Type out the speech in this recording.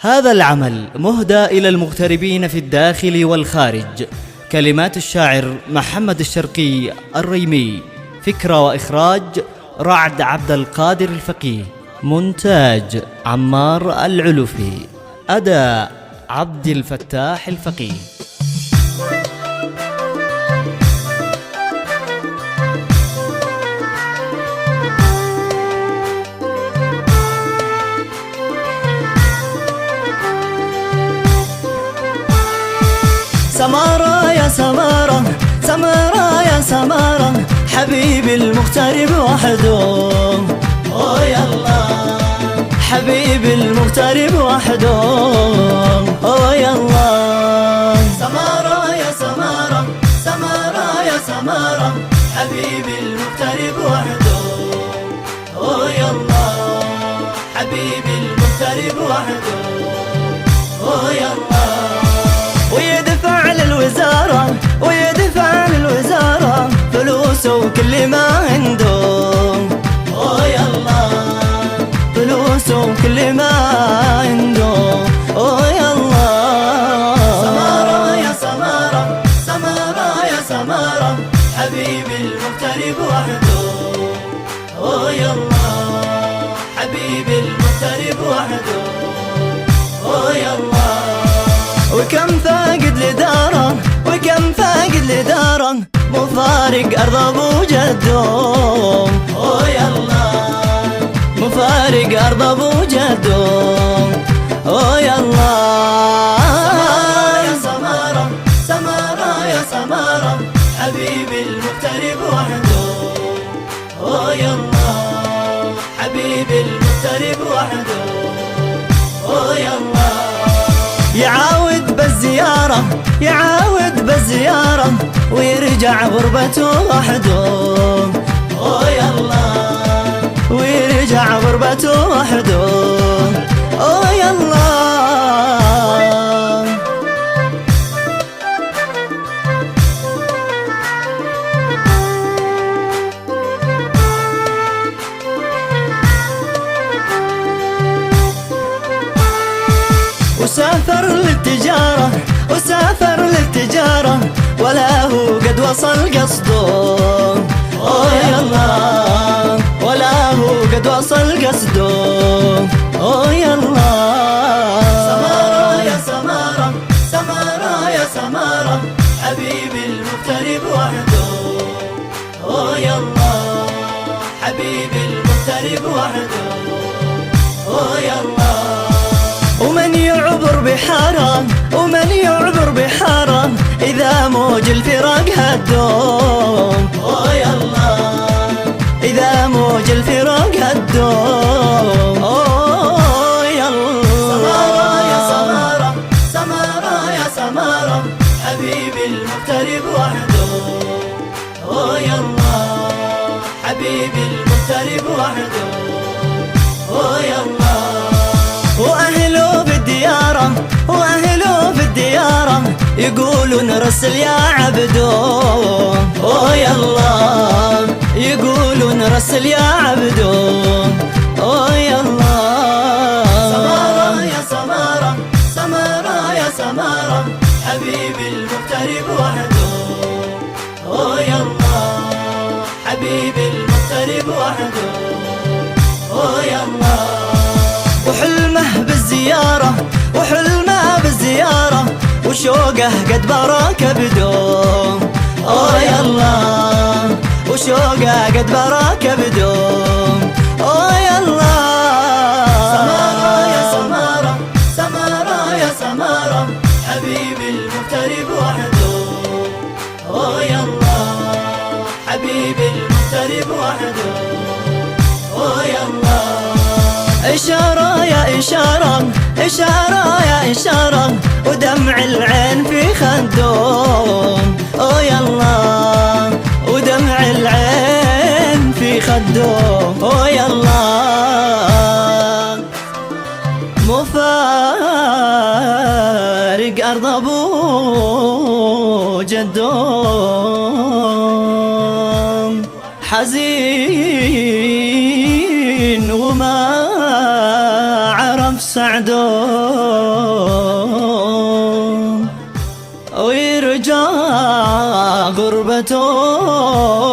هذا العمل مهدى إلى المغتربين في الداخل والخارج. كلمات الشاعر محمد الشرقي الريمي، فكرة وإخراج رعد عبد القادر الفقيه، مونتاج عمار العلوفي، أداء عبد الفتاح الفقيه. سمارة يا سمارة، سمارة يا سمارة، حبيبي المغترب وحده. أوه يلا حبيبي المغترب وحده. أوه يلا سمارة يا سمارة، سمارة يا سمارة، حبيبي المغترب وحده. أوه يلا حبيبي المغترب وحده. أوه يلا ويدفع للوزارة، ويدفع للوزارة فلوسه وكل ما عنده. أوه يلا فلوسه وكل ما عنده. أوه يلا سمارة يا سمارة، سمارة يا سمارة، حبيبي المغترب وحده. أوه يلا حبيبي المغترب وحده. أوه يلا وكم فاقد لداره، وكم فاقد لداره، مفارق أرض أبو جده. أوه يلا مفارق أرض أبو جده. أوه يلا سمارة يا سمارة، سمارة يا سمارة، حبيبي المغترب وحده. أوه يلا حبيبي المغترب وحده. أوه يلا يعاود بالزيارة، يعاود بالزيارة، ويرجع غربته وحده. أوه يلا ويرجع غربته وحده. أوه يلا وسافر للتجارة، وسافر للتجارة، ولا هو قد وصل قصده. أوه يلا ولا هو قد وصل قصده. أوه يلا سمارة يا سمارة، سمارة يا سمارة، حبيبي المغترب وحده. أوه يلا حبيبي المغترب وحده. أوه يلا ومن يعبر بحارة، ومن يعبر بحارة، إذا موج الفراق هدوم. أوه يلا إذا موج الفراق هدوم. أوه يلا سمارة يا سمارة، سمارة يا سمارة، حبيبي المغترب وحده. أوه يلا حبيبي المغترب وحده. أوه يلا وأهله في الديارة، وأهله في الديارة، يقولوا نرسل يا عبدو. أوه يلا يقولوا نرسل يا عبدو. أوه يلا سمارة يا سمارة، سمارة يا سمارة، حبيبي المغترب وحده. أوه يلا حبيبي المغترب وحده. أوه يلا وحلمه بالزيارة، وحلمه بالزيارة، وشوقه قد براك بدو. أوه يلا وشوقه قد براك بدو. أوه يلا سمارة يا سمارة، سمارة يا سمارة، حبيبي المغترب وحده. أوه يلا حبيبي المغترب وحده. أوه يلا إشارة يا إشارة، إشارة يا إشارة، ودمع العين في خدهم. أوه يلا ودمع العين في خدهم. أوه يلا مفارق أرض أبو جدهم، حزين وما عرف سعده. ويرجى غربته